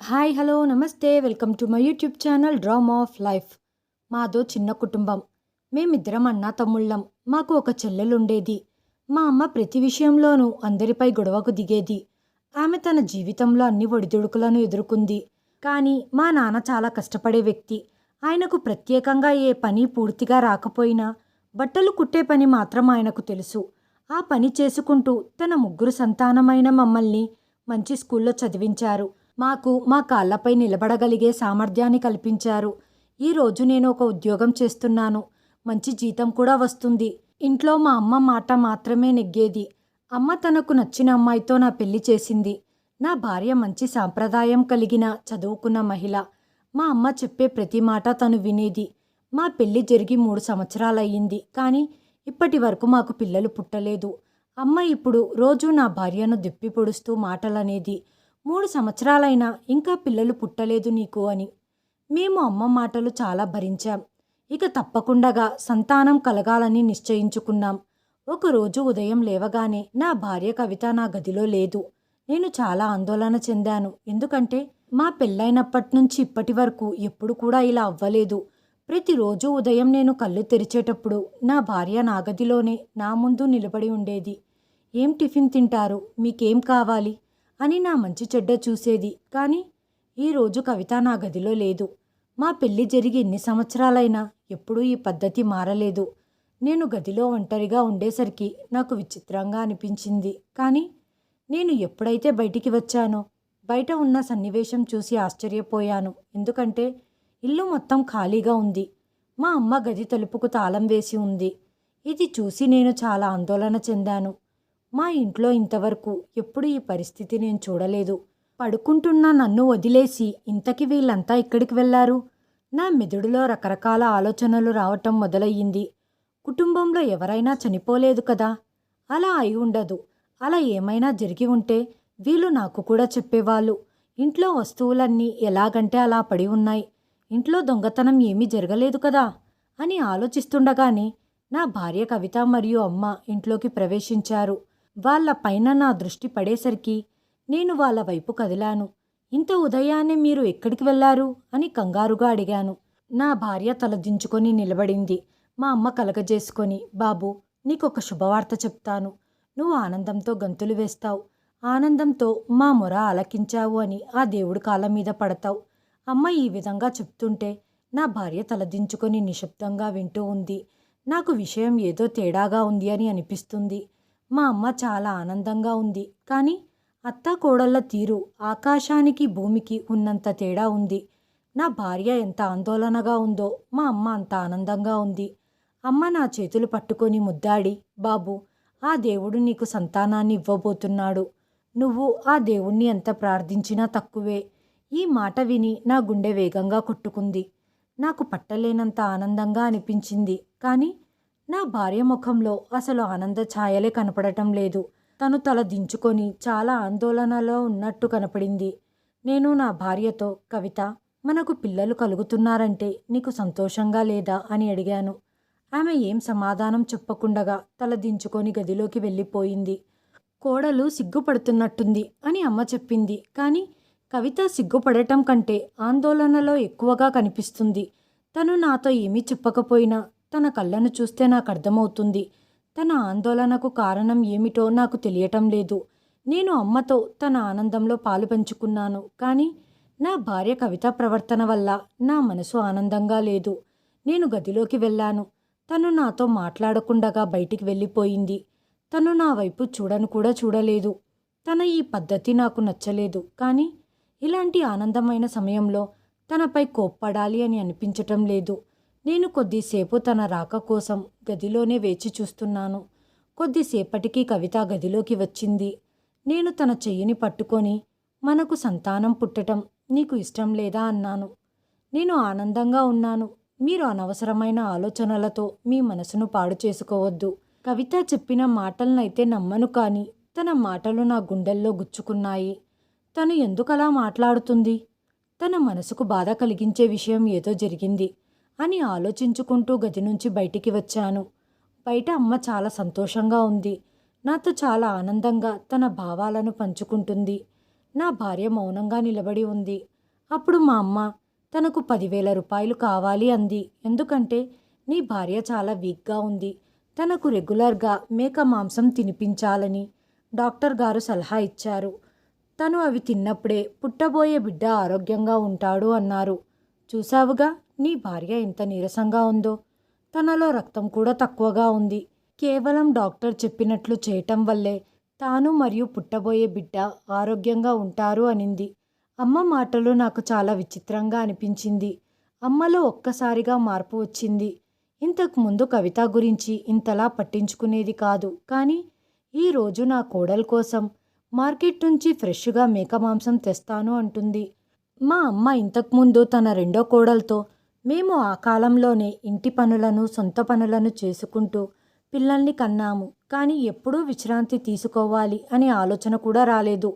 Hi hello namaste welcome to my YouTube channel drama of life. మాదో చిన్న కుటుంబం. మేమిద్దరం అన్నా తమ్ముళ్ళం. మాకు ఒక చెల్లెలుండేది. మా అమ్మ ప్రతి విషయంలోనూ అందరిపై గొడవకు దిగేది. ఆమె తన జీవితంలో అన్ని ఒడిదుడుకులను ఎదుర్కొంది. కానీ మా నాన్న చాలా కష్టపడే వ్యక్తి. ఆయనకు ప్రత్యేకంగా ఏ పని పూర్తిగా రాకపోయినా బట్టలు కుట్టే పని మాత్రం ఆయనకు తెలుసు. ఆ పని చేసుకుంటూ తన ముగ్గురు సంతానమైన మమ్మల్ని మంచి స్కూల్లో చదివించారు. మాకు మా కాళ్ళపై నిలబడగలిగే సామర్థ్యాన్ని కల్పించారు. ఈరోజు నేను ఒక ఉద్యోగం చేస్తున్నాను. మంచి జీతం కూడా వస్తుంది. ఇంట్లో మా అమ్మ మాట మాత్రమే నెగ్గేది. అమ్మ తనకు నచ్చిన అమ్మాయితో నా పెళ్లి చేసింది. నా భార్య మంచి సాంప్రదాయం కలిగిన చదువుకున్న మహిళ. మా అమ్మ చెప్పే ప్రతి మాట తను వినేది. మా పెళ్లి జరిగి 3 సంవత్సరాలయ్యింది. కానీ ఇప్పటి వరకు మాకు పిల్లలు పుట్టలేదు. అమ్మ ఇప్పుడు రోజూ నా భార్యను దెప్పి పొడుస్తూ మాటలనేది. 3 సంవత్సరాలైనా ఇంకా పిల్లలు పుట్టలేదు నీకు అని. మేము అమ్మ మాటలు చాలా భరించాం. ఇక తప్పకుండగా సంతానం కలగాలని నిశ్చయించుకున్నాం. ఒకరోజు ఉదయం లేవగానే నా భార్య కవిత నా గదిలో లేదు. నేను చాలా ఆందోళన చెందాను. ఎందుకంటే మా పెళ్ళైనప్పటినుంచి ఇప్పటి వరకు ఎప్పుడు కూడా ఇలా అవ్వలేదు. ప్రతిరోజు ఉదయం నేను కళ్ళు తెరిచేటప్పుడు నా భార్య నా గదిలోనే నా ముందు నిలబడి ఉండేది. ఏం టిఫిన్ తింటారు, మీకేం కావాలి అని నా మంచి చెడ్డ చూసేది. కానీ ఈరోజు కవిత నా గదిలో లేదు. మా పెళ్లి జరిగి ఎన్ని సంవత్సరాలైనా ఎప్పుడూ ఈ పద్ధతి మారలేదు. నేను గదిలో ఒంటరిగా ఉండేసరికి నాకు విచిత్రంగా అనిపించింది. కానీ నేను ఎప్పుడైతే బయటికి వచ్చానో బయట ఉన్న సన్నివేశం చూసి ఆశ్చర్యపోయాను. ఎందుకంటే ఇల్లు మొత్తం ఖాళీగా ఉంది. మా అమ్మ గది తలుపుకు తాళం వేసి ఉంది. ఇది చూసి నేను చాలా ఆందోళన చెందాను. మా ఇంట్లో ఇంతవరకు ఎప్పుడు ఈ పరిస్థితి నేను చూడలేదు. పడుకుంటున్న నన్ను వదిలేసి ఇంతకి వీళ్ళంతా ఇక్కడికి వెళ్లారు? నా మెదడులో రకరకాల ఆలోచనలు రావటం మొదలయ్యింది. కుటుంబంలో ఎవరైనా చనిపోలేదు కదా? అలా అయి ఉండదు. అలా ఏమైనా జరిగి ఉంటే వీళ్ళు నాకు కూడా చెప్పేవాళ్ళు. ఇంట్లో వస్తువులన్నీ ఎలాగంటే అలా పడి ఉన్నాయి. ఇంట్లో దొంగతనం ఏమీ జరగలేదు కదా అని ఆలోచిస్తుండగానే నా భార్య కవిత మరియు అమ్మ ఇంట్లోకి ప్రవేశించారు. వాళ్ళ పైన నా దృష్టి పడేసరికి నేను వాళ్ళ వైపు కదిలాను. ఇంత ఉదయాన్నే మీరు ఎక్కడికి వెళ్లారు అని కంగారుగా అడిగాను. నా భార్య తలదించుకొని నిలబడింది. మా అమ్మ కలగజేసుకొని, బాబు, నీకొక శుభవార్త చెప్తాను. నువ్వు ఆనందంతో గంతులు వేస్తావు. ఆనందంతో మా మొర ఆలకించావు అని ఆ దేవుడి కాళ్ళ మీద పడతావు. అమ్మ ఈ విధంగా చెప్తుంటే నా భార్య తలదించుకొని నిశ్శబ్దంగా వింటూ ఉంది. నాకు విషయం ఏదో తేడాగా ఉంది అని అనిపిస్తుంది. మా అమ్మ చాలా ఆనందంగా ఉంది. కానీ అత్తా కోడళ్ల తీరు ఆకాశానికి భూమికి ఉన్నంత తేడా ఉంది. నా భార్య ఎంత ఆందోళనగా ఉందో మా అమ్మ అంత ఆనందంగా ఉంది. అమ్మ నా చేతులు పట్టుకొని ముద్దాడి, బాబు, ఆ దేవుడు నీకు సంతానాన్ని ఇవ్వబోతున్నాడు. నువ్వు ఆ దేవుణ్ణి ఎంత ప్రార్థించినా తక్కువే. ఈ మాట విని నా గుండె వేగంగా కొట్టుకుంది. నాకు పట్టలేనంత ఆనందంగా అనిపించింది. కానీ నా భార్య ముఖంలో అసలు ఆనంద ఛాయలే కనపడటం లేదు. తను తల దించుకొని చాలా ఆందోళనలో ఉన్నట్టు కనపడింది. నేను నా భార్యతో, కవిత, మనకు పిల్లలు కలుగుతున్నారంటే నీకు సంతోషంగా లేదా అని అడిగాను. ఆమె ఏం సమాధానం చెప్పకుండగా తల దించుకొని గదిలోకి వెళ్ళిపోయింది. కోడలు సిగ్గుపడుతున్నట్టుంది అని అమ్మ చెప్పింది. కానీ కవిత సిగ్గుపడటం కంటే ఆందోళనలో ఎక్కువగా కనిపిస్తుంది. తను నాతో ఏమీ చెప్పకపోయినా తన కళ్ళను చూస్తే నాకు అర్థమవుతుంది. తన ఆందోళనకు కారణం ఏమిటో నాకు తెలియటం లేదు. నేను అమ్మతో తన ఆనందంలో పాలు పంచుకున్నాను. కానీ నా భార్య కవిత ప్రవర్తన వల్ల నా మనసు ఆనందంగా లేదు. నేను గదిలోకి వెళ్ళాను. తను నాతో మాట్లాడకుండగా బయటికి వెళ్ళిపోయింది. తను నా వైపు చూడను కూడా చూడలేదు. తన ఈ పద్ధతి నాకు నచ్చలేదు. కానీ ఇలాంటి ఆనందమైన సమయంలో తనపై కోప్పడాలి అని అనిపించటం లేదు. నేను కొద్దిసేపు తన రాక కోసం గదిలోనే వేచి చూస్తున్నాను. కొద్దిసేపటికి కవిత గదిలోకి వచ్చింది. నేను తన చెయ్యిని పట్టుకొని, మనకు సంతానం పుట్టటం నీకు ఇష్టం లేదా అన్నాను. నేను ఆనందంగా ఉన్నాను. మీరు అనవసరమైన ఆలోచనలతో మీ మనసును పాడు చేసుకోవద్దు. కవిత చెప్పిన మాటలనైతే నమ్మను. కానీ తన మాటలు నా గుండెల్లో గుచ్చుకున్నాయి. తను ఎందుకలా మాట్లాడుతుంది? తన మనసుకు బాధ కలిగించే విషయం ఏదో జరిగింది అని ఆలోచించుకుంటూ గది నుంచి బయటికి వచ్చాను. బయట అమ్మ చాలా సంతోషంగా ఉంది. నాతో చాలా ఆనందంగా తన భావాలను పంచుకుంటుంది. నా భార్య మౌనంగా నిలబడి ఉంది. అప్పుడు మా అమ్మ తనకు 10,000 రూపాయలు కావాలి అంది. ఎందుకంటే నీ భార్య చాలా వీక్గా ఉంది, తనకు రెగ్యులర్గా మేక మాంసం తినిపించాలని డాక్టర్ గారు సలహా ఇచ్చారు. తను అవి తిన్నప్పుడే పుట్టబోయే బిడ్డ ఆరోగ్యంగా ఉంటాడు అన్నారు. చూసావుగా నీ భార్య ఎంత నీరసంగా ఉందో, తనలో రక్తం కూడా తక్కువగా ఉంది. కేవలం డాక్టర్ చెప్పినట్లు చేయటం వల్లే తాను మరియు పుట్టబోయే బిడ్డ ఆరోగ్యంగా ఉంటారు అనింది. అమ్మ మాటలు నాకు చాలా విచిత్రంగా అనిపించింది. అమ్మలో ఒక్కసారిగా మార్పు వచ్చింది. ఇంతకు ముందు కవిత గురించి ఇంతలా పట్టించుకునేది కాదు, కానీ ఈరోజు నా కోడలు కోసం మార్కెట్ నుంచి ఫ్రెష్గా మేక మాంసం తెస్తాను అంటుంది. మా అమ్మ ఇంతకుముందు తన రెండో కోడలతో మేము ఆ కాలంలోనే ఇంటి పనులను సొంత పనులను చేసుకుంటూ పిల్లల్ని కన్నాము, కానీ ఎప్పుడూ విశ్రాంతి తీసుకోవాలి అనే ఆలోచన కూడా రాలేదు.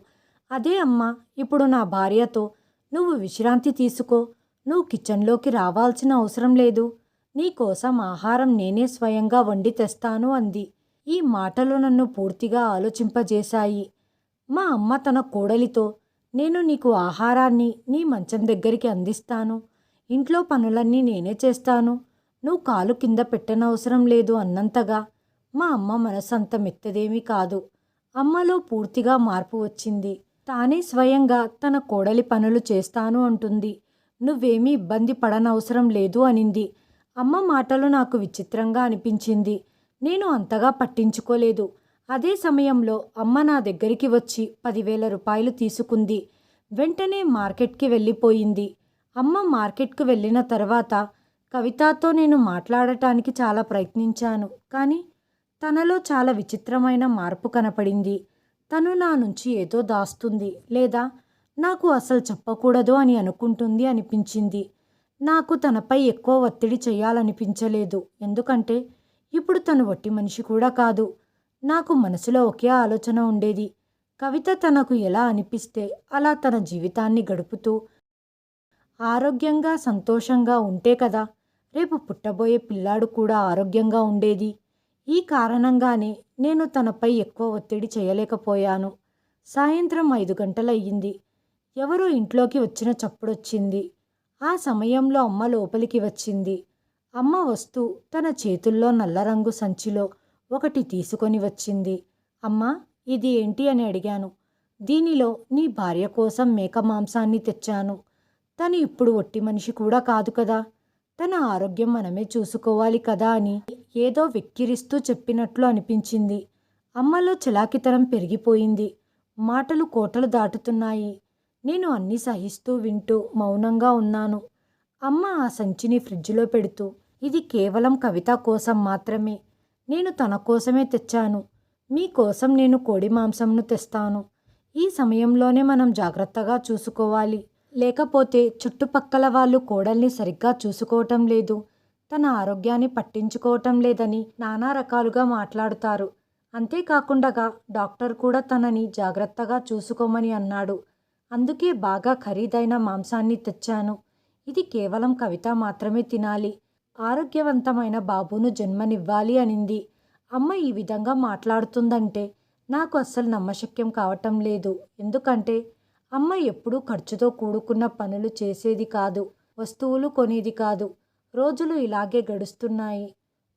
అదే అమ్మ ఇప్పుడు నా భార్యతో నువ్వు విశ్రాంతి తీసుకో, నువ్వు కిచెన్లోకి రావాల్సిన అవసరం లేదు, నీకోసం ఆహారం నేనే స్వయంగా వండి తెస్తాను అంది. ఈ మాటలు నన్ను పూర్తిగా ఆలోచింపజేశాయి. మా అమ్మ తన కోడలితో నేను నీకు ఆహారాన్ని నీ మంచం దగ్గరికి అందిస్తాను, ఇంట్లో పనులన్నీ నేనే చేస్తాను, నువ్వు కాలు కింద పెట్టనవసరం లేదు అన్నంతగా మా అమ్మ మనసు అంత మెత్తదేమీ కాదు. అమ్మలో పూర్తిగా మార్పు వచ్చింది. తానే స్వయంగా తన కోడలి పనులు చేస్తాను అంటుంది. నువ్వేమీ ఇబ్బంది పడనవసరం లేదు అనింది. అమ్మ మాటలు నాకు విచిత్రంగా అనిపించింది. నేను అంతగా పట్టించుకోలేదు. అదే సమయంలో అమ్మ నా దగ్గరికి వచ్చి 10,000 రూపాయలు తీసుకుంది. వెంటనే మార్కెట్కి వెళ్ళిపోయింది. అమ్మ మార్కెట్కు వెళ్ళిన తర్వాత కవితతో నేను మాట్లాడటానికి చాలా ప్రయత్నించాను, కానీ తనలో చాలా విచిత్రమైన మార్పు కనపడింది. తను నా నుంచి ఏదో దాస్తుంది, లేదా నాకు అసలు చెప్పకూడదు అని అనుకుంటుంది అనిపించింది. నాకు తనపై ఎక్కువ ఒత్తిడి చేయాలనిపించలేదు, ఎందుకంటే ఇప్పుడు తను వట్టి మనిషి కూడా కాదు. నాకు మనసులో ఒకే ఆలోచన ఉండేది. కవిత తనకు ఎలా అనిపిస్తే అలా తన జీవితాన్ని గడుపుతూ ఆరోగ్యంగా సంతోషంగా ఉంటే కదా రేపు పుట్టబోయే పిల్లాడు కూడా ఆరోగ్యంగా ఉండేది. ఈ కారణంగానే నేను తనపై ఎక్కువ ఒత్తిడి చేయలేకపోయాను. సాయంత్రం 5 గంటలయ్యింది. ఎవరో ఇంట్లోకి వచ్చిన చప్పుడొచ్చింది. ఆ సమయంలో అమ్మ లోపలికి వచ్చింది. అమ్మ వస్తూ తన చేతుల్లో నల్లరంగు సంచిలో ఒకటి తీసుకొని వచ్చింది. అమ్మా, ఇది ఏంటి అని అడిగాను. దీనిలో నీ భార్య కోసం మేక మాంసాన్ని తెచ్చాను. తను ఇప్పుడు ఒట్టి మనిషి కూడా కాదు కదా, తన ఆరోగ్యం మనమే చూసుకోవాలి కదా అని ఏదో వెక్కిరిస్తూ చెప్పినట్లు అనిపించింది. అమ్మలో చలాకితనం పెరిగిపోయింది. మాటలు కోటలు దాటుతున్నాయి. నేను అన్నీ సహిస్తూ వింటూ మౌనంగా ఉన్నాను. అమ్మ ఆ సంచిని ఫ్రిడ్జ్లో పెడుతూ, ఇది కేవలం కవిత కోసం మాత్రమే, నేను తన కోసమే తెచ్చాను. మీకోసం నేను కోడి మాంసంను తెస్తాను. ఈ సమయంలోనే మనం జాగ్రత్తగా చూసుకోవాలి, లేకపోతే చుట్టుపక్కల వాళ్ళు కోడల్ని సరిగ్గా చూసుకోవటం లేదు, తన ఆరోగ్యాన్ని పట్టించుకోవటం లేదని నానా రకాలుగా మాట్లాడుతారు. అంతేకాకుండా డాక్టర్ కూడా తనని జాగ్రత్తగా చూసుకోమని అన్నాడు. అందుకే బాగా ఖరీదైన మాంసాన్ని తెచ్చాను. ఇది కేవలం కవిత మాత్రమే తినాలి, ఆరోగ్యవంతమైన బాబును జన్మనివ్వాలి అనింది. అమ్మ ఈ విధంగా మాట్లాడుతుందంటే నాకు అస్సలు నమ్మశక్యం కావటం లేదు. ఎందుకంటే అమ్మ ఎప్పుడూ ఖర్చుతో కూడుకున్న పనులు చేసేది కాదు, వస్తువులు కొనేది కాదు. రోజులు ఇలాగే గడుస్తున్నాయి.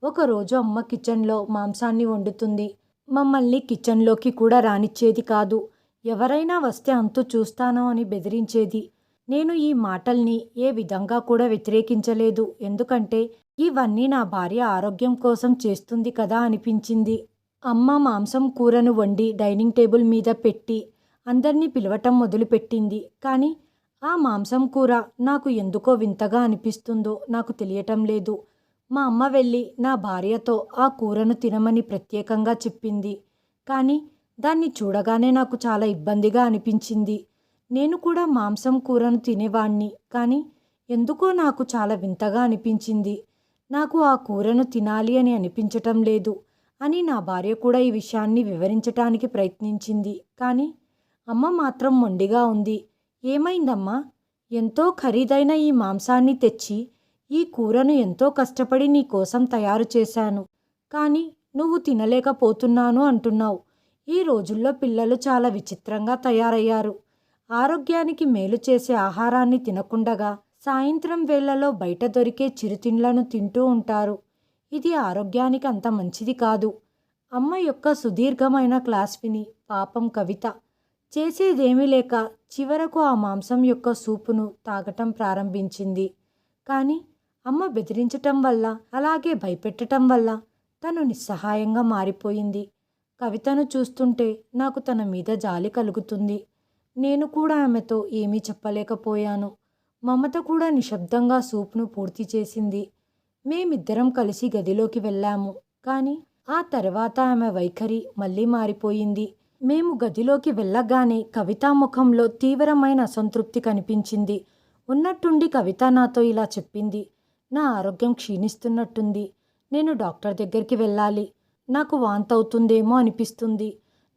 ఒకరోజు అమ్మ కిచెన్లో మాంసాన్ని వండుతుంది. మమ్మల్ని కిచెన్లోకి కూడా రానిచ్చేది కాదు. ఎవరైనా వస్తే అంతు చూస్తాను అని బెదిరించేది. నేను ఈ మాటల్ని ఏ విధంగా కూడా వ్యతిరేకించలేదు, ఎందుకంటే ఇవన్నీ నా భార్య ఆరోగ్యం కోసం చేస్తుంది కదా అనిపించింది. అమ్మ మాంసం కూరను వండి డైనింగ్ టేబుల్ మీద పెట్టి అందరినీ పిలవటం మొదలుపెట్టింది. కానీ ఆ మాంసం కూర నాకు ఎందుకో వింతగా అనిపిస్తుందో నాకు తెలియటం లేదు. మా అమ్మ వెళ్ళి నా భార్యతో ఆ కూరను తినమని ప్రత్యేకంగా చెప్పింది. కానీ దాన్ని చూడగానే నాకు చాలా ఇబ్బందిగా అనిపించింది. నేను కూడా మాంసం కూరను తినేవాణ్ణి, కానీ ఎందుకో నాకు చాలా వింతగా అనిపించింది. నాకు ఆ కూరను తినాలి అని అనిపించటం లేదు అని నా భార్య కూడా ఈ విషయాన్ని వివరించటానికి ప్రయత్నించింది. కానీ అమ్మ మాత్రం మొండిగా ఉంది. ఏమైందమ్మా? ఎంతో ఖరీదైన ఈ మాంసాన్ని తెచ్చి ఈ కూరను ఎంతో కష్టపడి నీ కోసం తయారు చేశాను, కానీ నువ్వు తినలేకపోతున్నాను అంటున్నావు. ఈ రోజుల్లో పిల్లలు చాలా విచిత్రంగా తయారయ్యారు. ఆరోగ్యానికి మేలు చేసే ఆహారాన్ని తినకుండగా సాయంత్రం వేళలో బయట దొరికే చిరుతిండ్లను తింటూ ఉంటారు. ఇది ఆరోగ్యానికి అంత మంచిది కాదు. అమ్మ యొక్క సుదీర్ఘమైన క్లాస్ విని పాపం కవిత చేసేదేమీ లేక చివరకు ఆ మాంసం యొక్క సూపును తాగటం ప్రారంభించింది. కానీ అమ్మ బెదిరించటం వల్ల, అలాగే భయపెట్టటం వల్ల తను నిస్సహాయంగా మారిపోయింది. కవితను చూస్తుంటే నాకు తన మీద జాలి కలుగుతుంది. నేను కూడా ఆమెతో ఏమీ చెప్పలేకపోయాను. మమత కూడా నిశ్శబ్దంగా సూప్ను పూర్తి చేసింది. మేమిద్దరం కలిసి గదిలోకి వెళ్ళాము. కానీ ఆ తర్వాత ఆమె వైఖరి మళ్ళీ మారిపోయింది. మేము గదిలోకి వెళ్ళగానే కవిత ముఖంలో తీవ్రమైన అసంతృప్తి కనిపించింది. ఉన్నట్టుండి కవిత నాతో ఇలా చెప్పింది. నా ఆరోగ్యం క్షీణిస్తున్నట్టుంది. నేను డాక్టర్ దగ్గరికి వెళ్ళాలి. నాకు వాంతవుతుందేమో అనిపిస్తుంది.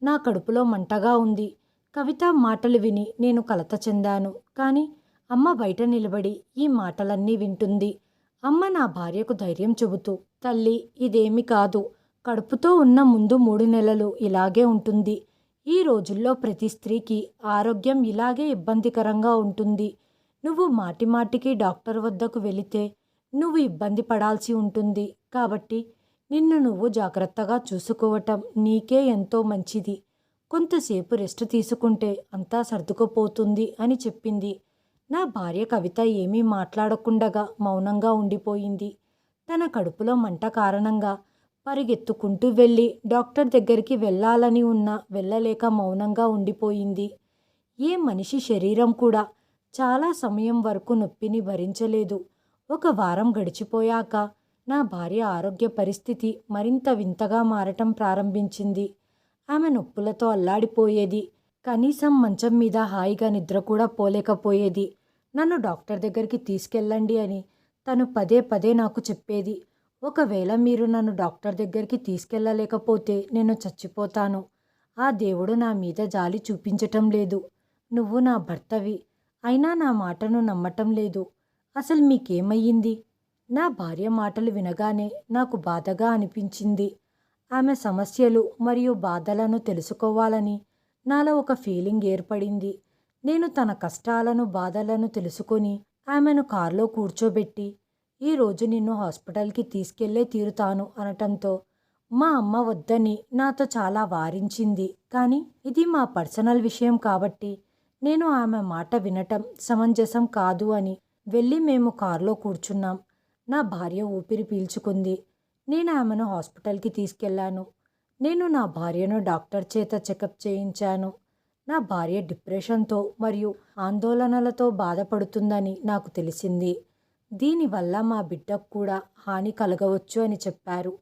నా కడుపులో మంటగా ఉంది. కవిత మాటలు విని నేను కలత చెందాను. కానీ అమ్మ బయట నిలబడి ఈ మాటలన్నీ వింటుంది. అమ్మ నా భార్యకు ధైర్యం చెబుతూ, తల్లి, ఇదేమి కాదు. కడుపుతో ఉన్న ముందు 3 నెలలు ఇలాగే ఉంటుంది. ఈ రోజుల్లో ప్రతి స్త్రీకి ఆరోగ్యం ఇలాగే ఇబ్బందికరంగా ఉంటుంది. నువ్వు మాటిమాటికి డాక్టర్ వద్దకు వెళితే నువ్వు ఇబ్బంది పడాల్సి ఉంటుంది. కాబట్టి నిన్ను నువ్వు జాగ్రత్తగా చూసుకోవటం నీకే ఎంతో మంచిది. కొంతసేపు రెస్ట్ తీసుకుంటే అంతా సర్దుకుపోతుంది అని చెప్పింది. నా భార్య కవిత ఏమీ మాట్లాడకుండగా మౌనంగా ఉండిపోయింది. తన కడుపులో మంట కారణంగా పరిగెత్తుకుంటూ వెళ్ళి డాక్టర్ దగ్గరికి వెళ్ళాలని ఉన్నా వెళ్ళలేక మౌనంగా ఉండిపోయింది. ఏ మనిషి శరీరం కూడా చాలా సమయం వరకు నొప్పిని భరించలేదు. 1 వారం గడిచిపోయాక నా భార్య ఆరోగ్య పరిస్థితి మరింత వింతగా మారటం ప్రారంభించింది. ఆమె నొప్పులతో అల్లాడిపోయేది. కనీసం మంచం మీద హాయిగా నిద్ర కూడా పోలేకపోయేది. నన్ను డాక్టర్ దగ్గరికి తీసుకెళ్ళండి అని తను పదే పదే నాకు చెప్పేది. ఒకవేళ మీరు నన్ను డాక్టర్ దగ్గరికి తీసుకెళ్ళలేకపోతే నేను చచ్చిపోతాను. ఆ దేవుడు నా మీద జాలి చూపించటం లేదు. నువ్వు నా భర్తవి. అయినా నా మాటను నమ్మటం లేదు. అసలు మీకేమయ్యింది? నా భార్య మాటలు వినగానే నాకు బాధగా అనిపించింది. ఆమె సమస్యలు మరియు బాధలను తెలుసుకోవాలని నాలో ఒక ఫీలింగ్ ఏర్పడింది. నేను తన కష్టాలను, బాధలను తెలుసుకొని ఆమెను కారులో కూర్చోబెట్టి, ఈరోజు నిన్ను హాస్పిటల్కి తీసుకెళ్లే తీరుతాను అనటంతో మా అమ్మ వద్దని నాతో చాలా వారించింది. కానీ ఇది మా పర్సనల్ విషయం కాబట్టి నేను ఆమె మాట వినటం సమంజసం కాదు అని వెళ్ళి మేము కారులో కూర్చున్నాం. నా భార్య ఊపిరి పీల్చుకుంది. నేను ఆమెను హాస్పిటల్కి తీసుకెళ్లాను. నేను నా భార్యను డాక్టర్ చేత చెకప్ చేయించాను. నా భార్య డిప్రెషన్తో మరియు ఆందోళనలతో బాధపడుతుందని నాకు తెలిసింది. దీనివల్ల మా బిడ్డకు కూడా హాని కలగవచ్చు అని చెప్పారు.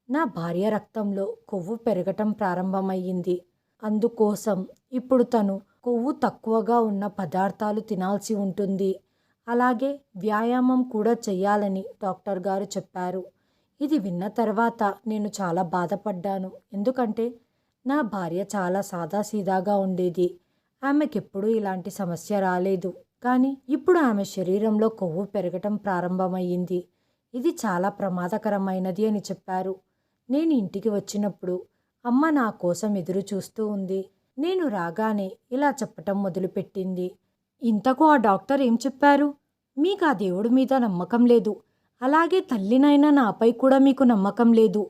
నా భార్య రక్తంలో కొవ్వు పెరగటం ప్రారంభమయ్యింది. అందుకోసం ఇప్పుడు తను కొవ్వు తక్కువగా ఉన్న పదార్థాలు తినాల్సి ఉంటుంది. అలాగే వ్యాయామం కూడా చెయ్యాలని డాక్టర్ గారు చెప్పారు. ఇది విన్న తర్వాత నేను చాలా బాధపడ్డాను. ఎందుకంటే నా భార్య చాలా సాదాసీదాగా ఉండేది. ఆమెకెప్పుడూ ఇలాంటి సమస్య రాలేదు. కానీ ఇప్పుడు ఆమె శరీరంలో కొవ్వు పెరగటం ప్రారంభమయ్యింది. ఇది చాలా ప్రమాదకరమైనది అని చెప్పారు. నేను ఇంటికి వచ్చినప్పుడు అమ్మ నా కోసం ఎదురు చూస్తూ ఉంది. నేను రాగానే ఇలా చెప్పటం మొదలుపెట్టింది. ఇంతకు ఆ డాక్టర్ ఏం చెప్పారు? మీకు ఆ దేవుడి మీద నమ్మకం లేదు. అలాగే తల్లినైనా నాపై కూడా మీకు నమ్మకం లేదు.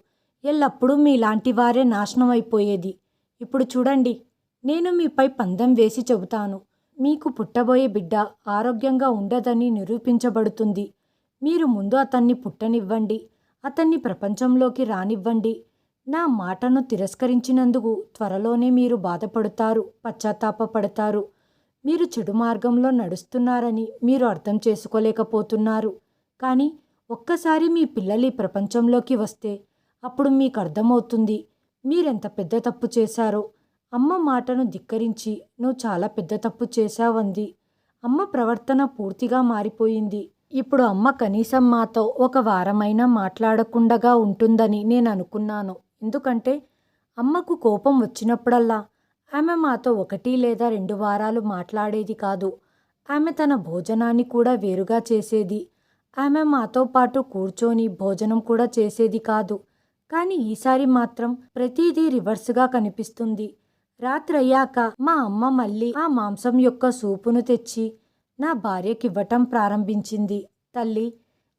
ఎల్లప్పుడూ మీలాంటి వారే నాశనం అయిపోయేది. ఇప్పుడు చూడండి, నేను మీపై పందెం వేసి చెబుతాను. మీకు పుట్టబోయే బిడ్డ ఆరోగ్యంగా ఉండదని నిరూపించబడుతుంది. మీరు ముందు అతన్ని పుట్టనివ్వండి. అతన్ని ప్రపంచంలోకి రానివ్వండి. నా మాటను తిరస్కరించినందుకు త్వరలోనే మీరు బాధపడతారు, పశ్చాత్తాపపడతారు. మీరు చెడు మార్గంలో నడుస్తున్నారని మీరు అర్థం చేసుకోలేకపోతున్నారు. కానీ ఒక్కసారి మీ పిల్లలు ఈ ప్రపంచంలోకి వస్తే అప్పుడు మీకు అర్థమవుతుంది మీరెంత పెద్ద తప్పు చేశారో. అమ్మ మాటను ధిక్కరించి నువ్వు చాలా పెద్ద తప్పు చేశావంది. అమ్మ ప్రవర్తన పూర్తిగా మారిపోయింది. ఇప్పుడు అమ్మ కనీసం మాతో 1 వారమైనా మాట్లాడకుండగా ఉంటుందని నేను అనుకున్నాను. ఎందుకంటే అమ్మకు కోపం వచ్చినప్పుడల్లా ఆమె మాతో 1 లేదా 2 వారాలు మాట్లాడేది కాదు. ఆమె తన భోజనాన్ని కూడా వేరుగా చేసేది. ఆమె మాతో పాటు కూర్చొని భోజనం కూడా చేసేది కాదు. కానీ ఈసారి మాత్రం ప్రతిదీ రివర్స్గా కనిపిస్తుంది. రాత్రయ్యాక మా అమ్మ మళ్ళీ ఆ మాంసం యొక్క సూపును తెచ్చి నా భార్యకివ్వటం ప్రారంభించింది. తల్లి,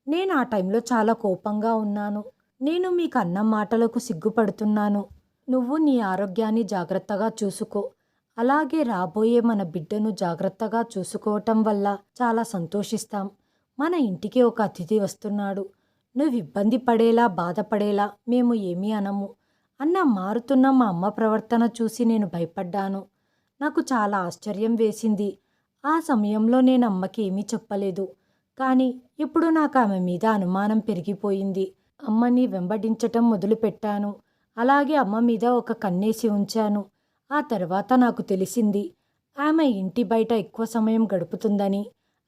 నేను ఆ టైంలో చాలా కోపంగా ఉన్నాను. నేను మీకు అన్న మాటలకు సిగ్గుపడుతున్నాను. నువ్వు నీ ఆరోగ్యాన్ని జాగ్రత్తగా చూసుకో. అలాగే రాబోయే మన బిడ్డను జాగ్రత్తగా చూసుకోవటం వల్ల చాలా సంతోషిస్తాం. మన ఇంటికి ఒక అతిథి వస్తున్నాడు. నువ్వు ఇబ్బంది పడేలా బాధపడేలా మేము ఏమీ అనము అన్న మారుతున్న మా అమ్మ ప్రవర్తన చూసి నేను భయపడ్డాను. నాకు చాలా ఆశ్చర్యం వేసింది. ఆ సమయంలో నేను అమ్మకి ఏమీ చెప్పలేదు. కానీ ఇప్పుడు నాకు ఆమె మీద అనుమానం పెరిగిపోయింది. అమ్మని వెంబడించటం మొదలుపెట్టాను. అలాగే అమ్మ మీద ఒక కన్నేసి ఉంచాను. ఆ తర్వాత నాకు తెలిసింది, ఆమె ఇంటి బయట ఎక్కువ సమయం గడుపుతుందని.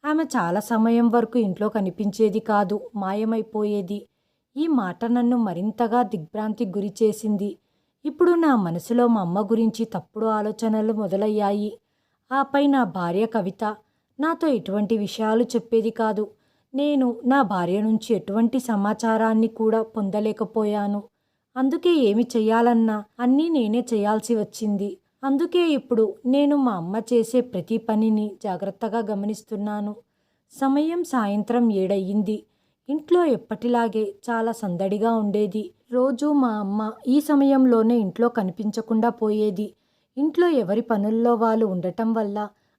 ఆమె చాలా సమయం వరకు ఇంట్లో కనిపించేది కాదు, మాయమైపోయేది. ఈ మాట నన్ను మరింతగా దిగ్భ్రాంతికి గురి చేసింది. ఇప్పుడు నా మనసులో మా అమ్మ గురించి తప్పుడు ఆలోచనలు మొదలయ్యాయి. ఆపై నా భార్య కవిత నాతో ఎటువంటి విషయాలు చెప్పేది కాదు. నేను నా భార్య నుంచి ఎటువంటి సమాచారాన్ని కూడా పొందలేకపోయాను. అందుకే ఏమి చెయ్యాలన్నా అన్నీ నేనే చేయాల్సి వచ్చింది. అందుకే ఇప్పుడు నేను మా అమ్మ చేసే ప్రతి పనిని జాగ్రత్తగా గమనిస్తున్నాను. సమయం సాయంత్రం 7 అయ్యింది. ఇంట్లో ఎప్పటిలాగే చాలా సందడిగా ఉండేది. రోజూ మా అమ్మ ఈ సమయంలోనే ఇంట్లో కనిపించకుండా పోయేది. ఇంట్లో ఎవరి పనుల్లో వాళ్ళు ఉండటం వల్ల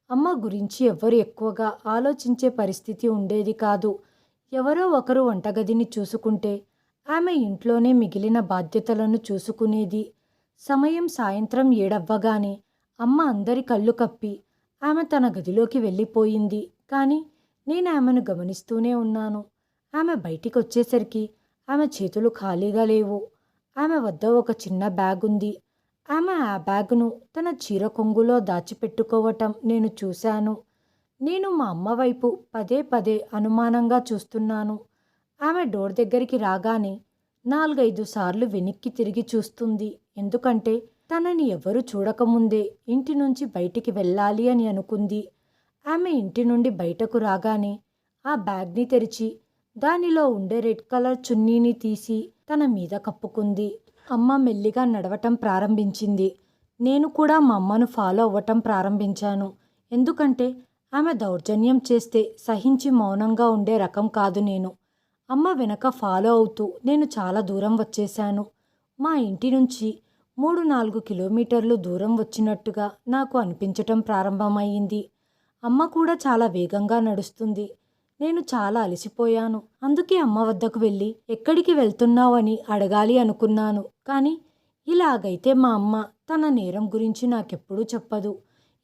అమ్మ గురించి ఎవ్వరు ఎక్కువగా ఆలోచించే పరిస్థితి ఉండేది కాదు. ఎవరో ఒకరు వంటగదిని చూసుకుంటే ఆమె ఇంట్లోనే మిగిలిన బాధ్యతలను చూసుకునేది. సమయం సాయంత్రం 7 అవ్వగానే అమ్మ అందరి కళ్ళు కప్పి ఆమె తన గదిలోకి వెళ్ళిపోయింది. కానీ నేను ఆమెను గమనిస్తూనే ఉన్నాను. ఆమె బయటికొచ్చేసరికి ఆమె చేతులు ఖాళీగా లేవు. ఆమె వద్ద ఒక చిన్న బ్యాగ్ ఉంది. ఆమె ఆ బ్యాగును తన చీర కొంగులో దాచిపెట్టుకోవటం నేను చూశాను. నేను మా అమ్మ వైపు పదే పదే అనుమానంగా చూస్తున్నాను. ఆమె డోర్ దగ్గరికి రాగానే 4-5 సార్లు వెనక్కి తిరిగి చూస్తుంది. ఎందుకంటే తనని ఎవరు చూడకముందే ఇంటి నుంచి బయటికి వెళ్ళాలి అని అనుకుంది. ఆమె ఇంటి నుండి బయటకు రాగానే ఆ బ్యాగ్ని తెరిచి దానిలో ఉండే రెడ్ కలర్ చున్నీని తీసి తన మీద కప్పుకుంది. అమ్మ మెల్లిగా నడవటం ప్రారంభించింది. నేను కూడా మా అమ్మను ఫాలో అవ్వటం ప్రారంభించాను. ఎందుకంటే ఆమె దౌర్జన్యం చేస్తే సహించి మౌనంగా ఉండే రకం కాదు నేను. అమ్మ వెనక ఫాలో అవుతూ నేను చాలా దూరం వచ్చేశాను. మా ఇంటి నుంచి 3-4 కిలోమీటర్లు దూరం వచ్చినట్టుగా నాకు అనిపించటం ప్రారంభమయ్యింది. అమ్మ కూడా చాలా వేగంగా నడుస్తుంది. నేను చాలా అలసిపోయాను. అందుకే అమ్మ వద్దకు వెళ్ళి ఎక్కడికి వెళ్తున్నావు అని అడగాలి అనుకున్నాను. కానీ ఇలాగైతే మా అమ్మ తన నేరం గురించి నాకెప్పుడూ చెప్పదు.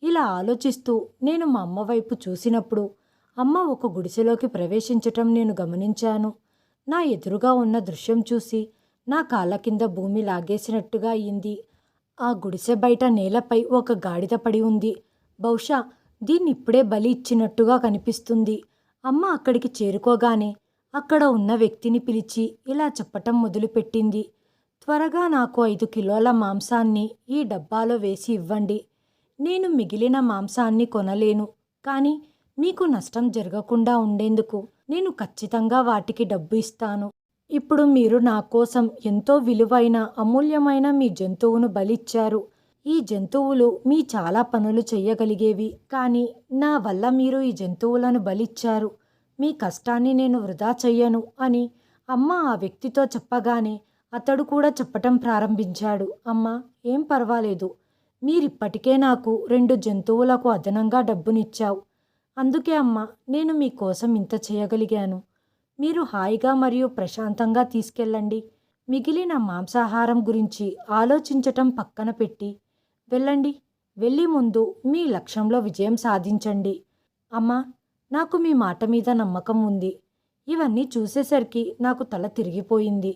ఇలా ఆలోచిస్తూ నేను మా అమ్మ వైపు చూసినప్పుడు అమ్మ ఒక గుడిసెలోకి ప్రవేశించటం నేను గమనించాను. నా ఎదురుగా ఉన్న దృశ్యం చూసి నా కాళ్ళ కింద భూమి లాగేసినట్టుగా అయింది. ఆ గుడిసె బయట నేలపై ఒక గాడిద పడి ఉంది. బహుశా దీన్నిప్పుడే బలి ఇచ్చినట్టుగా కనిపిస్తుంది. అమ్మ అక్కడికి చేరుకోగానే అక్కడ ఉన్న వ్యక్తిని పిలిచి ఇలా చెప్పటం మొదలుపెట్టింది. త్వరగా నాకు 5 కిలోల మాంసాన్ని ఈ డబ్బాలో వేసి ఇవ్వండి. నేను మిగిలిన మాంసాన్ని కొనలేను. కానీ మీకు నష్టం జరగకుండా ఉండేందుకు నేను ఖచ్చితంగా వాటికి డబ్బు ఇస్తాను. ఇప్పుడు మీరు నా కోసం ఎంతో విలువైన అమూల్యమైన మీ జంతువును బలిచ్చారు. ఈ జంతువులు మీ చాలా పనులు చెయ్యగలిగేవి. కానీ నా వల్ల మీరు ఈ జంతువులను బలిచ్చారు. మీ కష్టాన్ని నేను వృధా చెయ్యను అని అమ్మ ఆ వ్యక్తితో చెప్పగానే అతడు కూడా చెప్పటం ప్రారంభించాడు. అమ్మ, ఏం పర్వాలేదు. మీరిప్పటికే నాకు 2 జంతువులకు అదనంగా డబ్బునిచ్చావు. అందుకే అమ్మ నేను మీకోసం ఇంత చేయగలిగాను. మీరు హాయిగా మరియు ప్రశాంతంగా తీసుకెళ్ళండి. మిగిలిన మాంసాహారం గురించి ఆలోచించటం పక్కన పెట్టి వెళ్ళండి. వెళ్ళి ముందు మీ లక్ష్యంలో విజయం సాధించండి. అమ్మా, నాకు మీ మాట మీద నమ్మకం ఉంది. ఇవన్నీ చూసేసరికి నాకు తల తిరిగిపోయింది.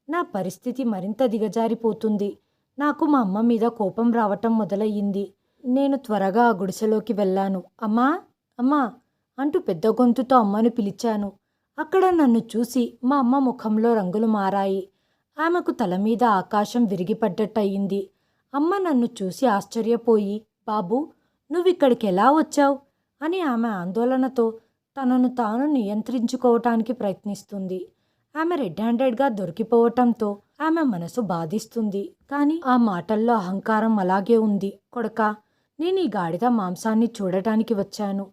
నా పరిస్థితి మరింత దిగజారిపోతుంది. నాకు మా అమ్మ మీద కోపం రావటం మొదలయ్యింది. నేను త్వరగా ఆ గుడిసెలోకి వెళ్ళాను. అమ్మా, అమ్మా అంటూ పెద్ద గొంతుతో అమ్మను పిలిచాను. అక్కడ నన్ను చూసి మా అమ్మ ముఖంలో రంగులు మారాయి. ఆమెకు తల మీద ఆకాశం విరిగిపడ్డట్టయింది. అమ్మ నన్ను చూసి ఆశ్చర్యపోయి, బాబూ, నువ్విక్కడికి ఎలా వచ్చావు అని ఆమె ఆందోళనతో తనను తాను నియంత్రించుకోవటానికి ప్రయత్నిస్తుంది. ఆమె రెడ్ హ్యాండెడ్గా దొరికిపోవటంతో ఆమె మనసు బాధిస్తుంది. కానీ ఆ మాటల్లో అహంకారం అలాగే ఉంది. కొడకా, నేను ఈ గాడిద మాంసాన్ని చూడటానికి వచ్చాను.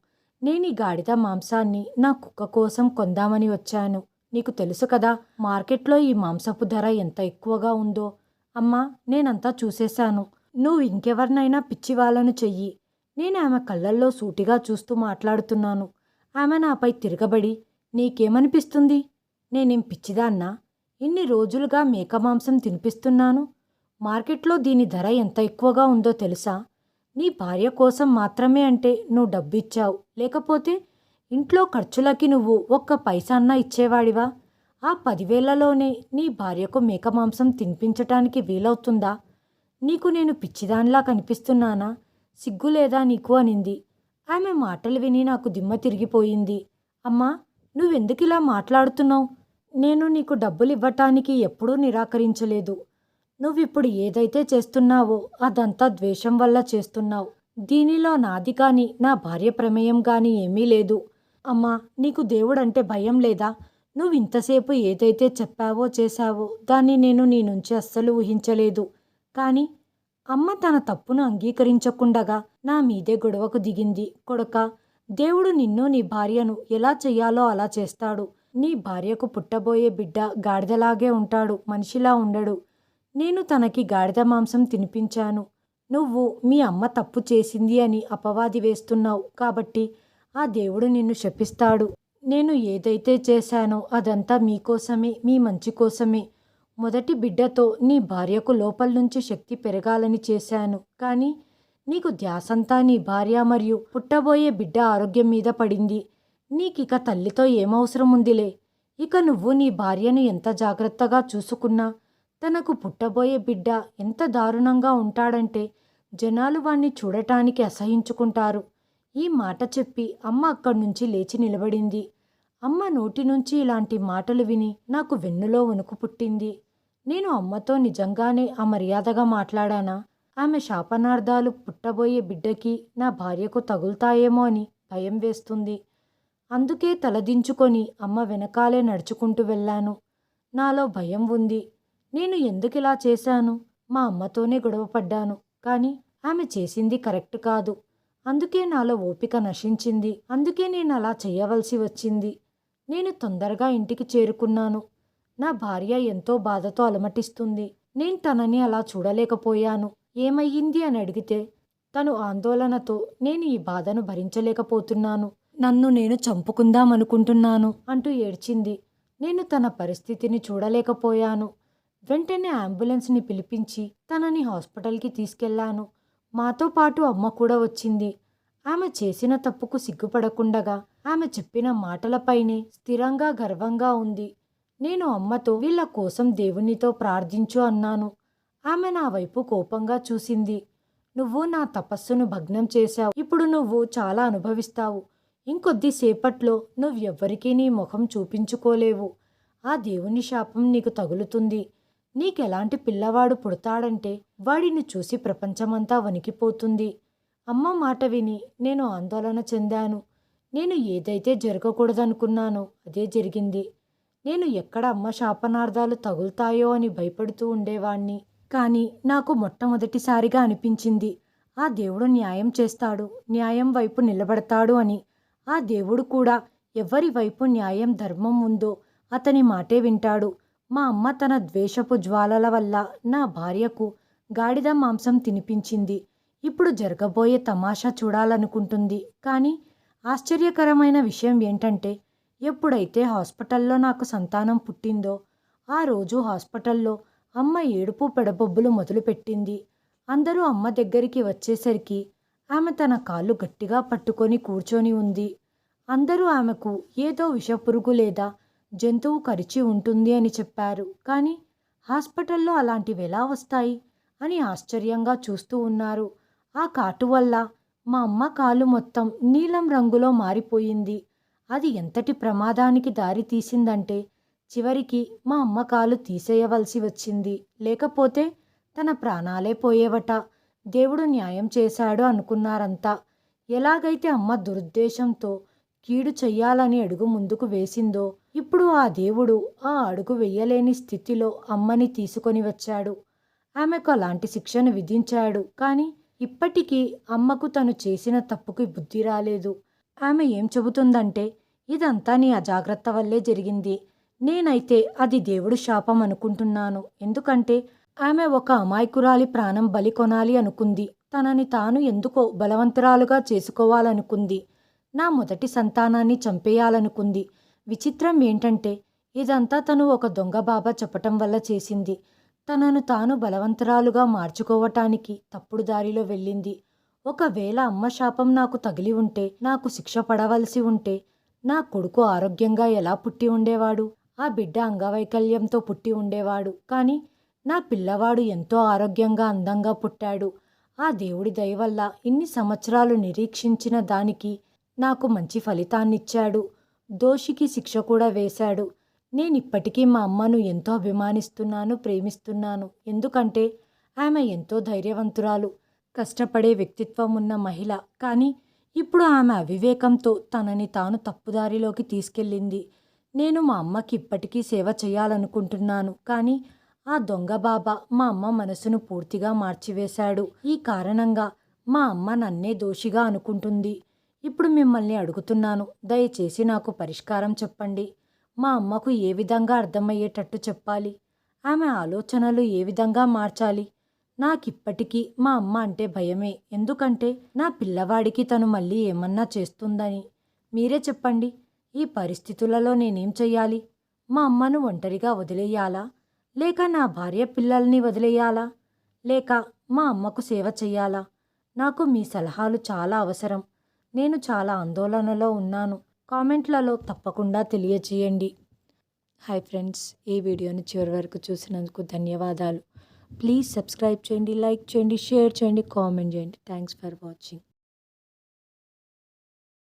నేను ఈ గాడిద మాంసాన్ని నా కుక్క కోసం కొందామని వచ్చాను. నీకు తెలుసు కదా, మార్కెట్లో ఈ మాంసపు ధర ఎంత ఎక్కువగా ఉందో. అమ్మా, నేనంతా చూసేశాను. నువ్వు ఇంకెవరినైనా పిచ్చివాళ్ళను చెయ్యి. నేను ఆమె కళ్ళల్లో సూటిగా చూస్తూ మాట్లాడుతున్నాను. ఆమె నాపై తిరగబడి, నీకేమనిపిస్తుంది? నేనేం పిచ్చిదాన్నా? ఇన్ని రోజులుగా మేక మాంసం తినిపిస్తున్నాను. మార్కెట్లో దీని ధర ఎంత ఎక్కువగా ఉందో తెలుసా? నీ భార్య కోసం మాత్రమే అంటే నువ్వు డబ్బిచ్చావు. లేకపోతే ఇంట్లో ఖర్చులకి నువ్వు ఒక్క పైసా అన్నా ఇచ్చేవాడివా? ఆ 10,000లోనే నీ భార్యకు మేక మాంసం తినిపించటానికి వీలవుతుందా? నీకు నేను పిచ్చిదానిలా కనిపిస్తున్నానా? సిగ్గులేదా నీకు అనింది. ఆమె మాటలు విని నాకు దిమ్మ తిరిగిపోయింది. అమ్మా, నువ్వెందుకిలా మాట్లాడుతున్నావు? నేను నీకు డబ్బులివ్వటానికి ఎప్పుడూ నిరాకరించలేదు. నువ్విప్పుడు ఏదైతే చేస్తున్నావో అదంతా ద్వేషం వల్ల చేస్తున్నావు. దీనిలో నాది కాని నా భార్య ప్రమేయం గాని ఏమీ లేదు. అమ్మా, నీకు దేవుడంటే భయం లేదా? నువ్వింతసేపు ఏదైతే చెప్పావో చేశావో దాన్ని నేను నీ నుంచి అస్సలు ఊహించలేదు. కానీ అమ్మ తన తప్పును అంగీకరించకుండగా నా మీదే గొడవకు దిగింది. కొడకా, దేవుడు నిన్ను నీ భార్యను ఎలా చెయ్యాలో అలా చేస్తాడు. నీ భార్యకు పుట్టబోయే బిడ్డ గాడిదలాగే ఉంటాడు, మనిషిలా ఉండడు. నేను తనకి గాడిద మాంసం తినిపించాను. నువ్వు మీ అమ్మ తప్పు చేసింది అని అపవాది వేస్తున్నావు. కాబట్టి ఆ దేవుడు నిన్ను శపిస్తాడు. నేను ఏదైతే చేశానో అదంతా మీకోసమే, మీ మంచి కోసమే. మొదటి బిడ్డతో నీ భార్యకు లోపల నుంచి శక్తి పెరగాలని చేశాను. కానీ నీకు ధ్యాసంతా నీ భార్య మరియు పుట్టబోయే బిడ్డ ఆరోగ్యం మీద పడింది. నీకిక తల్లితో ఏమవసరం ఉందిలే. ఇక నువ్వు నీ భార్యను ఎంత జాగ్రత్తగా చూసుకున్నా తనకు పుట్టబోయే బిడ్డ ఎంత దారుణంగా ఉంటాడంటే జనాలు వాణ్ణి చూడటానికి అసహించుకుంటారు. ఈ మాట చెప్పి అమ్మ అక్కడి నుంచి లేచి నిలబడింది. అమ్మ నోటి నుంచి ఇలాంటి మాటలు విని నాకు వెన్నులో వణుకు పుట్టింది. నేను అమ్మతో నిజంగానే అమర్యాదగా మాట్లాడానా? ఆమె శాపనార్థాలు పుట్టబోయే బిడ్డకి నా భార్యకు తగులుతాయేమో అని భయం వేస్తుంది. అందుకే తలదించుకొని అమ్మ వెనకాలే నడుచుకుంటూ వెళ్ళాను. నాలో భయం ఉంది. నేను ఎందుకిలా చేశాను? మా అమ్మతోనే గొడవపడ్డాను. కానీ ఆమె చేసింది కరెక్ట్ కాదు. అందుకే నాలో ఓపిక నశించింది. అందుకే నేను అలా చేయవలసి వచ్చింది. నేను తొందరగా ఇంటికి చేరుకున్నాను. నా భార్య ఎంతో బాధతో అలమటిస్తుంది. నేను తనని అలా చూడలేకపోయాను. ఏమయ్యింది అని అడిగితే తను ఆందోళనతో నేను ఈ బాధను భరించలేకపోతున్నాను, నన్ను నేను చంపుకుందామనుకుంటున్నాను అంటూ ఏడ్చింది. నేను తన పరిస్థితిని చూడలేకపోయాను. వెంటనే అంబులెన్స్ని పిలిపించి తనని హాస్పిటల్కి తీసుకెళ్లాను. మాతో పాటు అమ్మ కూడా వచ్చింది. ఆమె చేసిన తప్పుకు సిగ్గుపడకుండగా ఆమె చెప్పిన మాటలపైనే స్థిరంగా గర్వంగా ఉంది. నేను అమ్మతో వీళ్ళ కోసం దేవునితో ప్రార్థించు అన్నాను. ఆమె నా వైపు కోపంగా చూసింది. నువ్వు నా తపస్సును భగ్నం చేశావు. ఇప్పుడు నువ్వు చాలా అనుభవిస్తావు. ఇంకొద్దిసేపట్లో నువ్వెవ్వరికీ నీ ముఖం చూపించుకోలేవు. ఆ దేవుని శాపం నీకు తగులుతుంది. నీకెలాంటి పిల్లవాడు పుడతాడంటే వాడిని చూసి ప్రపంచమంతా వణికిపోతుంది. అమ్మ మాట విని నేను ఆందోళన చెందాను. నేను ఏదైతే జరగకూడదనుకున్నానో అదే జరిగింది. నేను ఎక్కడ అమ్మ శాపనార్థాలు తగులుతాయో అని భయపడుతూ ఉండేవాణ్ణి. కానీ నాకు మొట్టమొదటిసారిగా అనిపించింది ఆ దేవుడు న్యాయం చేస్తాడు, న్యాయం వైపు నిలబడతాడు అని. ఆ దేవుడు కూడా ఎవరి వైపు న్యాయం ధర్మం ఉందో అతని మాటే వింటాడు. మా అమ్మ తన ద్వేషపు జ్వాలల వల్ల నా భార్యకు గాడిద మాంసం తినిపించింది. ఇప్పుడు జరగబోయే తమాషా చూడాలనుకుంటుంది. కానీ ఆశ్చర్యకరమైన విషయం ఏంటంటే ఎప్పుడైతే హాస్పిటల్లో నాకు సంతానం పుట్టిందో ఆ రోజు హాస్పిటల్లో అమ్మ ఏడుపు పెడబొబ్బులు మొదలుపెట్టింది. అందరూ అమ్మ దగ్గరికి వచ్చేసరికి ఆమె తన కాళ్ళు గట్టిగా పట్టుకొని కూర్చొని ఉంది. అందరూ ఆమెకు ఏదో విషపురుగు లేదా జంతువు కరిచి ఉంటుంది అని చెప్పారు. కానీ హాస్పిటల్లో అలాంటివి ఎలా వస్తాయి అని ఆశ్చర్యంగా చూస్తూ ఉన్నారు. ఆ కాటు వల్ల మా అమ్మ కాలు మొత్తం నీలం రంగులో మారిపోయింది. అది ఎంతటి ప్రమాదానికి దారి తీసిందంటే చివరికి మా అమ్మ కాలు తీసేయవలసి వచ్చింది. లేకపోతే తన ప్రాణాలే పోయేవట. దేవుడు న్యాయం చేశాడు అనుకున్నారంతా. ఎలాగైతే అమ్మ దురుద్దేశంతో కీడు చెయ్యాలని అడుగు ముందుకు వేసిందో ఇప్పుడు ఆ దేవుడు ఆ అడుగు వెయ్యలేని స్థితిలో అమ్మని తీసుకొని వచ్చాడు. ఆమెకు అలాంటి శిక్షను విధించాడు. కానీ ఇప్పటికీ అమ్మకు తను చేసిన తప్పుకి బుద్ధి రాలేదు. ఆమె ఏం చెబుతుందంటే, ఇదంతా నీ అజాగ్రత్త వల్లే జరిగింది. నేనైతే అది దేవుడు శాపం అనుకుంటున్నాను. ఎందుకంటే ఆమె ఒక అమాయకురాలి ప్రాణం బలి కొనాలి అనుకుంది. తనని తాను ఎందుకో బలవంతురాలుగా చేసుకోవాలనుకుంది. నా మొదటి సంతానాన్ని చంపేయాలనుకుంది. విచిత్రం ఏంటంటే ఇదంతా తను ఒక దొంగ బాబా చెప్పటం వల్ల చేసింది. తనను తాను బలవంతురాలుగా మార్చుకోవటానికి తప్పుడు దారిలో వెళ్ళింది. ఒకవేళ అమ్మ శాపం నాకు తగిలి ఉంటే, నాకు శిక్ష పడవలసి ఉంటే, నా కొడుకు ఆరోగ్యంగా ఎలా పుట్టి ఉండేవాడు? ఆ బిడ్డ అంగవైకల్యంతో పుట్టి ఉండేవాడు. కానీ నా పిల్లవాడు ఎంతో ఆరోగ్యంగా అందంగా పుట్టాడు. ఆ దేవుడి దయ వల్ల ఇన్ని సంవత్సరాలు నిరీక్షించిన దానికి నాకు మంచి ఫలితాన్నిచ్చాడు. దోషికి శిక్ష కూడా వేశాడు. నేనిప్పటికీ మా అమ్మను ఎంతో అభిమానిస్తున్నాను, ప్రేమిస్తున్నాను. ఎందుకంటే ఆమె ఎంతో ధైర్యవంతురాలు, కష్టపడే వ్యక్తిత్వం ఉన్న మహిళ. కానీ ఇప్పుడు ఆమె అవివేకంతో తనని తాను తప్పుదారిలోకి తీసుకెళ్ళింది. నేను మా అమ్మకి ఇప్పటికీ సేవ చేయాలనుకుంటున్నాను. కానీ ఆ దొంగ బాబా మా అమ్మ మనసును పూర్తిగా మార్చివేశాడు. ఈ కారణంగా మా అమ్మ నన్నే దోషిగా అనుకుంటుంది. ఇప్పుడు మిమ్మల్ని అడుగుతున్నాను, దయచేసి నాకు పరిష్కారం చెప్పండి. మా అమ్మకు ఏ విధంగా అర్థమయ్యేటట్టు చెప్పాలి? ఆమె ఆలోచనలు ఏ విధంగా మార్చాలి? నాకిప్పటికీ మా అమ్మ అంటే భయమే. ఎందుకంటే నా పిల్లవాడికి తను మళ్ళీ ఏమన్నా చేస్తుందని. మీరే చెప్పండి. ఈ పరిస్థితులలో నేనేం చెయ్యాలి? మా అమ్మను ఒంటరిగా వదిలేయాలా? లేక నా భార్య పిల్లల్ని వదిలేయాలా? లేక మా అమ్మకు సేవ చెయ్యాలా? నాకు మీ సలహాలు చాలా అవసరం. నేను చాలా ఆందోళనలో ఉన్నాను. కామెంట్లలో తప్పకుండా తెలియచేయండి. హాయ్ ఫ్రెండ్స్, ఈ వీడియోని చివరి వరకు చూసినందుకు ధన్యవాదాలు. ప్లీజ్ సబ్స్క్రైబ్ చేయండి, లైక్ చేయండి, షేర్ చేయండి, కామెంట్ చేయండి. Thanks for watching.